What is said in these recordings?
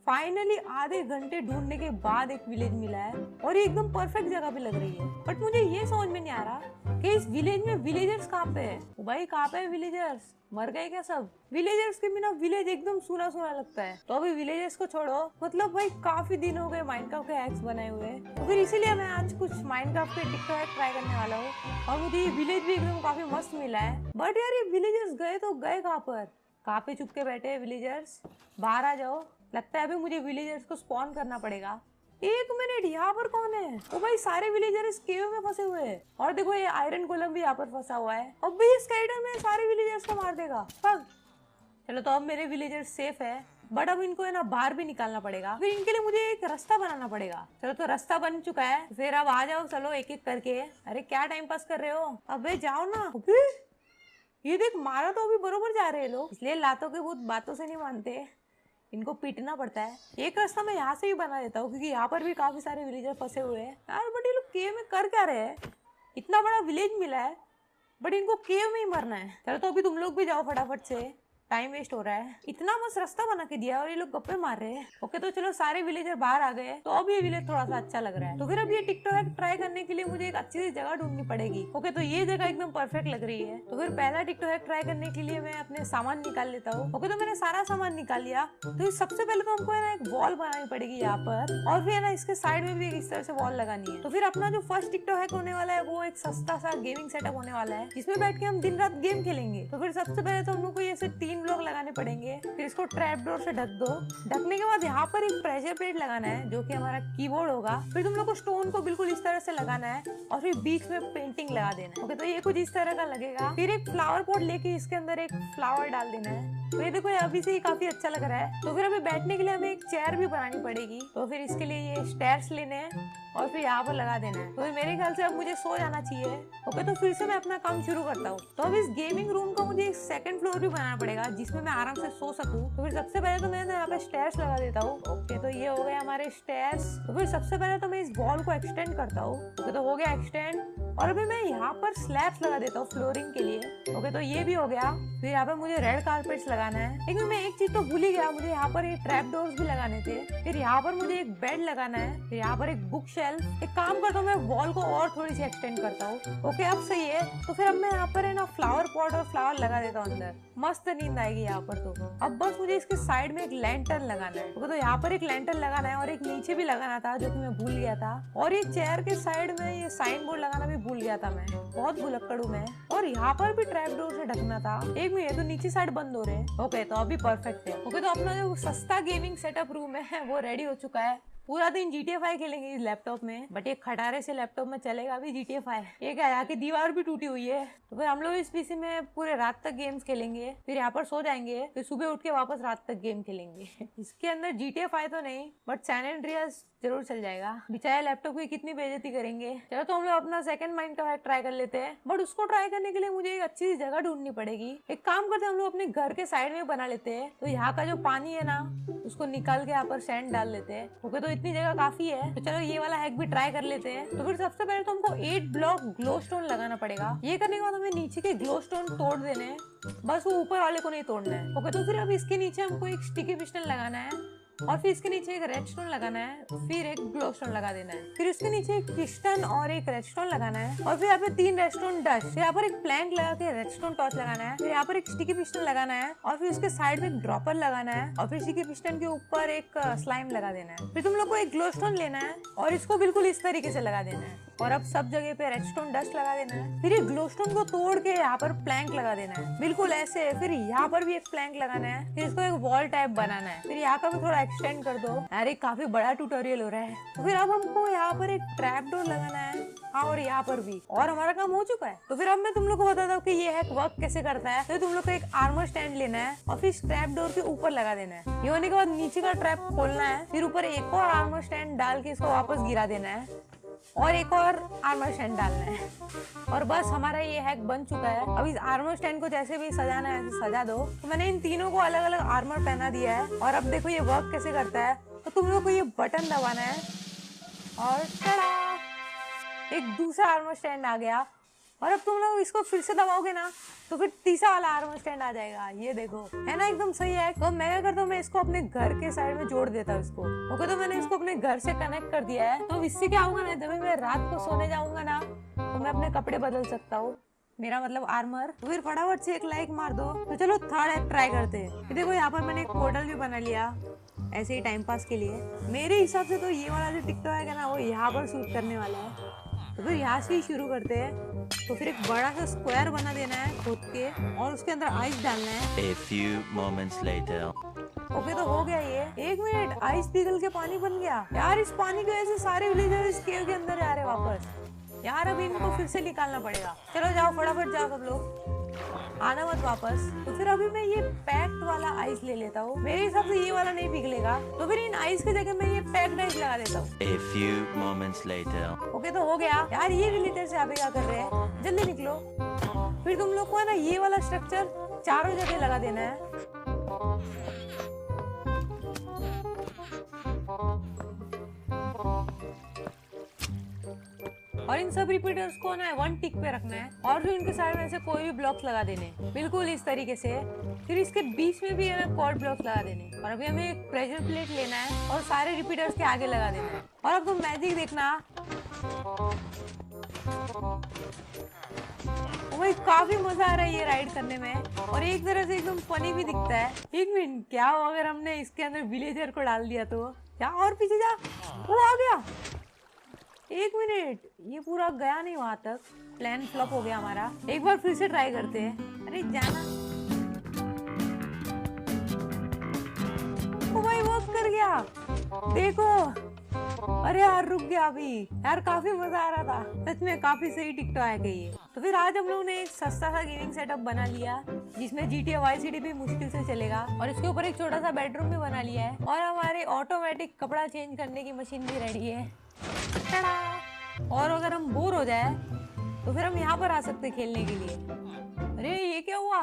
Finally आधे घंटे ढूंढने के बाद एक विलेज मिला है और ये एकदम परफेक्ट जगह पे लग रही है। बट मुझे ये समझ में नहीं आ रहा कि इस विलेज में विलेजर्स कहाँ पे है। भाई कहाँ पे है विलेजर्स? मर गए क्या सब? विलेजर्स के बिना विलेज एकदम सूना सूना लगता है। तो अभी विलेजर्स को छोड़ो, मतलब भाई काफी दिन हो गए माइनक्राफ्ट के हैक्स बनाए हुए, तो फिर इसीलिए मैं आज कुछ माइनक्राफ्ट के टिकटॉक हैक ट्राई करने वाला हूँ। और मुझे ये विलेज भी एकदम काफी मस्त मिला है। बट यार ये विलेजर्स गए तो गए कहाँ पर? कहाँ पे छुप के बैठे हैं विलेजर्स? बाहर आ जाओ। लगता है अभी मुझे विलेजर्स को स्पॉन करना पड़ेगा। एक मिनट, यहाँ पर कौन है? तो भाई सारे विलेजर इस केव में फंसे हुए हैं। और देखो ये आयरन गोलम भी यहाँ पर फंसा हुआ है। अब भी इस स्काइडर में सारे विलेजर्स को मार देगा। पग चलो, तो अब मेरे विलेजर्स सेफ है। बट अब इनको है ना बाहर भी निकालना पड़ेगा। फिर इनके लिए मुझे एक रास्ता बनाना पड़ेगा। चलो, तो रास्ता बन चुका है। फिर अब आ जाओ, चलो एक एक करके। अरे क्या टाइम पास कर रहे हो? अबे जाओ ना। ये देख, मारा तो अभी बरोबर जा रहे हैं लोग, इसलिए लातों के भूत बातों से नहीं मानते, इनको पीटना पड़ता है। एक रास्ता मैं यहाँ से ही बना देता हूँ क्योंकि यहाँ पर भी काफी सारे विलेजर फंसे हुए हैं यार। बट ये लोग केव में कर क्या रहे हैं? इतना बड़ा विलेज मिला है बट इनको केव में ही मरना है। चलो, तो अभी तुम लोग भी जाओ फटाफट से, टाइम वेस्ट हो रहा है। इतना मस्त रास्ता बना के दिया और ये लोग गप्पे मार रहे हैं। ओके, तो चलो सारे विलेजर बाहर आ गए, तो अब ये विलेज थोड़ा सा अच्छा लग रहा है। तो फिर अब ये टिकटॉक हैक ट्राई करने के लिए मुझे एक अच्छी सी जगह ढूंढनी पड़ेगी। ओके, तो ये जगह एकदम परफेक्ट लग रही है। तो फिर पहला टिकटॉक हैक ट्राई करने के लिए मैं अपने सामान निकाल लेता हूँ। ओके, तो मैंने सारा सामान निकाल लिया। तो सबसे पहले तो हमको है ना एक वॉल बनानी पड़ेगी यहाँ पर, और फिर है ना इसके साइड में भी इस तरह से वॉल लगानी है। तो फिर अपना जो फर्स्ट टिकटॉक हैक होने वाला है वो एक सस्ता सा गेमिंग सेटअप होने वाला है, जिसमें बैठ के हम दिन रात गेम खेलेंगे। तो फिर सबसे पहले तो हम लोग को ये 3 ब्लॉक लगाने पड़ेंगे। फिर इसको ट्रैप डोर से ढक दो। ढकने के बाद यहाँ पर एक प्रेशर प्लेट लगाना है जो कि हमारा कीबोर्ड होगा। फिर तुम लोग को स्टोन को बिल्कुल इस तरह से लगाना है और फिर बीच में पेंटिंग लगा देना है। ओके, तो ये कुछ इस तरह का लगेगा। फिर एक फ्लावर पॉट लेके इसके अंदर एक फ्लावर डाल देना है। तो ये देखो, ये अभी से ही काफी अच्छा लग रहा है। तो फिर अभी बैठने के लिए हमें एक चेयर भी बनानी पड़ेगी। तो फिर इसके लिए ये स्टेयर्स लेने हैं और फिर यहाँ पर लगा देना है। तो मेरे ख्याल से अब मुझे सो जाना चाहिए। ओके, तो फिर से मैं अपना काम शुरू करता हूँ। तो अब इस गेमिंग रूम का मुझे एक सेकंड फ्लोर भी बनाना पड़ेगा जिसमें मैं आराम से सो सकूं। तो फिर सबसे पहले तो मैं यहाँ पे स्टेयर्स लगा देता हूँ। ओके, तो ये हो गए हमारे स्टेयर्स। तो फिर सबसे पहले तो मैं इस वॉल को एक्सटेंड करता हूँ। ओके, तो हो गया एक्सटेंड। और अभी मैं यहाँ पर स्लैब्स लगा देता हूँ फ्लोरिंग के लिए। ओके, तो ये भी हो गया। फिर यहाँ पे मुझे रेड कारपेट्स लगाना है। लेकिन मैं एक चीज तो भूल ही गया, मुझे यहाँ पर ये ट्रैप डोर्स भी लगाने थे। फिर यहाँ पर मुझे एक बेड लगाना है। फिर यहाँ पर एक बुक शेल्फ। एक काम करता हूँ, मैं वॉल को और थोड़ी सी एक्सटेंड करता हूँ। ओके, अब सही है। तो फिर अब मैं यहाँ पर है ना फ्लावर पॉट और फ्लावर लगा देता हूँ अंदर। मस्त नींद आएगी यहाँ पर। तो अब बस मुझे इसके साइड में एक लैंटर्न लगाना है। ओके, तो यहाँ पर एक लैंटर्न लगाना है और एक नीचे भी लगाना था जो कि मैं भूल गया था। और ये चेयर के साइड में ये साइन बोर्ड लगाना भी भूल गया था मैं, बहुत भुलक्कड़ हूं मैं। और यहाँ पर भी ट्रैप डोर से ढकना था। एक मिनट, तो नीचे साइड बंद हो रहे हैं। ओके, तो अभी परफेक्ट है। ओके, तो अपना जो सस्ता गेमिंग सेटअप रूम है वो रेडी हो चुका है। पूरा दिन GTA 5 खेलेंगे इस लैपटॉप में। बट ये खटारे से लैपटॉप में चलेगा भी GTA 5? ये क्या, यहाँ की दीवार भी टूटी हुई है। तो फिर हम लोग इस पीसी में पूरे रात तक गेम्स खेलेंगे, फिर यहाँ पर सो जाएंगे, फिर सुबह उठ के वापस रात तक गेम खेलेंगे। इसके अंदर GTA 5 तो नहीं, बट सैन एंड्रियास जरूर चल जाएगा। बेचारे लैपटॉप की कितनी बेइज्जती करेंगे। चलो, तो हम लोग अपना सेकंड माइनक्राफ्ट ट्राई कर लेते हैं। बट उसको ट्राई करने के लिए मुझे एक अच्छी जगह ढूंढनी पड़ेगी। एक काम करते हैं, हम लोग अपने घर के साइड में बना लेते हैं। तो यहाँ का जो पानी है ना, उसको निकाल के यहाँ पर सैंड डाल लेते हैं। ओके, तो इतनी जगह काफी है। तो चलो ये वाला हैक भी ट्राई कर लेते हैं। तो फिर सबसे पहले तो हमको 8 ब्लॉक ग्लो स्टोन लगाना पड़ेगा। ये करने के बाद हमें नीचे के ग्लो स्टोन तोड़ देने हैं, बस वो ऊपर वाले को नहीं तोड़ना है। ओके, तो फिर अब इसके नीचे हमको एक स्टिकी पिस्टन लगाना है और फिर इसके नीचे एक रेडस्टोन लगाना है, फिर एक ग्लोस्टोन लगा देना है। फिर इसके नीचे एक पिस्टन और एक रेडस्टोन लगाना है और फिर यहाँ पे 3 रेडस्टोन डस्ट। यहाँ पर एक प्लैंक लगा के रेडस्टोन टॉर्च लगाना है। फिर यहाँ पर एक स्टिकी पिस्टन लगाना है और फिर उसके साइड में एक ड्रॉपर लगाना है और फिर स्टिकी पिस्टन के ऊपर एक स्लाइम लगा देना है। फिर तुम लोग को एक ग्लोस्टोन लेना है और इसको बिल्कुल इस तरीके से लगा देना है और अब सब जगह पे रेडस्टोन डस्ट लगा देना है। फिर ये ग्लोस्टोन को तोड़ के यहाँ पर प्लैंक लगा देना है, बिल्कुल ऐसे। फिर यहाँ पर भी एक प्लैंक लगाना है। फिर इसको एक वॉल टाइप बनाना है। फिर यहाँ का भी थोड़ा एक्सटेंड कर दो। अरे काफी बड़ा ट्यूटोरियल हो रहा है। तो फिर अब हमको यहाँ पर एक ट्रैप डोर लगाना है। हाँ, और यहाँ पर भी, और हमारा काम हो चुका है। तो फिर अब मैं तुम लोग को बताता हूँ कि ये हैक वर्क कैसे करता है। तो तुम लोग को एक आर्मर स्टैंड लेना है और फिर ट्रैप डोर के ऊपर लगा देना है। ये होने के बाद नीचे का ट्रैप खोलना है, फिर ऊपर एक और आर्मर स्टैंड डाल के इसको वापस गिरा देना है और एक और आर्मर स्टैंड डालना है और बस हमारा ये हैक बन चुका है। अब इस आर्मर स्टैंड को जैसे भी सजाना है ऐसे सजा दो। तो मैंने इन तीनों को अलग अलग आर्मर पहना दिया है और अब देखो ये वर्क कैसे करता है। तो तुम लोग को ये बटन दबाना है और टड़ा, एक दूसरा आर्मर स्टैंड आ गया और अब तुम लोग इसको फिर से दबाओगे ना तो फिर तीसरा वाला आर्मर स्टैंड आ जाएगा। ये देखो, है ना एकदम सही है। तो मैं क्या करता हूँ, मैं इसको अपने घर के साइड में जोड़ देता हूँ इसको। ओके, तो मैंने इसको अपने घर से कनेक्ट कर दिया है। तो इससे क्या होगा ना, जब मैं रात को सोने जाऊंगा ना तो मैं अपने कपड़े बदल सकता हूँ, मेरा मतलब आर्मर। तो फिर फटाफट से एक लाइक मार दो। तो चलो थर्ड एक्ट ट्राई करते हैं। देखो यहाँ पर मैंने एक पोर्टल भी बना लिया ऐसे ही टाइम पास के लिए। मेरे हिसाब से तो ये वाला जो टिकटॉक है ना वो यहाँ पर शूट करने वाला है। तो फिर यहाँ से ही शुरू करते हैं। तो फिर एक बड़ा सा स्क्वायर बना देना है खोद के और उसके अंदर आइस डालना है। A few moments later. Okay, तो हो गया ये। एक मिनट, आइस पिघल के पानी बन गया यार। इस पानी की वजह से सारे विलेजर इस केव के अंदर जा रहे हैं वापस। यार अभी इनको फिर से निकालना पड़ेगा। चलो जाओ, फटाफट जाओ सब लोग, आना मत वापस। तो फिर अभी मैं ये पैक्ड वाला आइस ले लेता हूँ। मेरे हिसाब से ये वाला नहीं पिघलेगा, तो फिर इन आइस की जगह मैं ये पैक्ड आइस लगा देता हूँ। A few moments later. Okay, तो हो गया यार। ये विलेजर्स यहाँ पे क्या कर रहे हैं, जल्दी निकलो। फिर तुम लोग को है ना ये वाला स्ट्रक्चर चारों जगह लगा देना है। और इन सब रिपीटर्स को ना 1 टिक पे रखना है और फिर इनके साइड में से कोई भी ब्लॉक्स लगा देने, बिल्कुल इस तरीके से। फिर इसके बीच में भी हमें कॉर्ड ब्लॉक्स लगा देने। और अभी हमें एक प्रेशर प्लेट लेना है और सारे रिपीटर्स के आगे लगा देना है। और अब तुम मैजिक देखना। भाई काफी मजा आ रहा है ये राइड करने में और एक तरह से एकदम फनी भी दिखता है। एक मिनट, क्या हो अगर हमने इसके अंदर विलेजर को डाल दिया तो? क्या, और पीछे जा, वो आ गया। एक मिनट, ये पूरा गया नहीं वहां तक, प्लान फ्लॉप हो गया हमारा। एक बार फिर से ट्राई करते हैं। अरे जाना। ओ भाई, वर्क कर गया, देखो। अरे यार रुक गया अभी। यार काफी मजा आ रहा था, सच में काफी सही टिकटॉक है ये। तो फिर आज हम लोगों ने एक सस्ता सा गेमिंग सेटअप बना लिया जिसमें GTA Vice City भी मुश्किल से चलेगा और इसके ऊपर एक छोटा सा बेडरूम भी बना लिया है और हमारे ऑटोमेटिक कपड़ा चेंज करने की मशीन भी रेडी है। और अगर हम बोर हो जाए तो फिर हम यहाँ पर आ सकते खेलने के लिए। अरे ये क्या हुआ,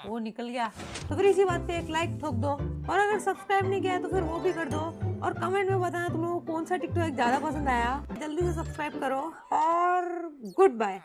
वो निकल गया। तो फिर इसी बात पे एक लाइक ठोक दो और अगर सब्सक्राइब नहीं किया है तो फिर वो भी कर दो और कमेंट में बताना तुम लोगों को कौन सा टिकटॉक ज्यादा पसंद आया। जल्दी से सब्सक्राइब करो और गुड बाय।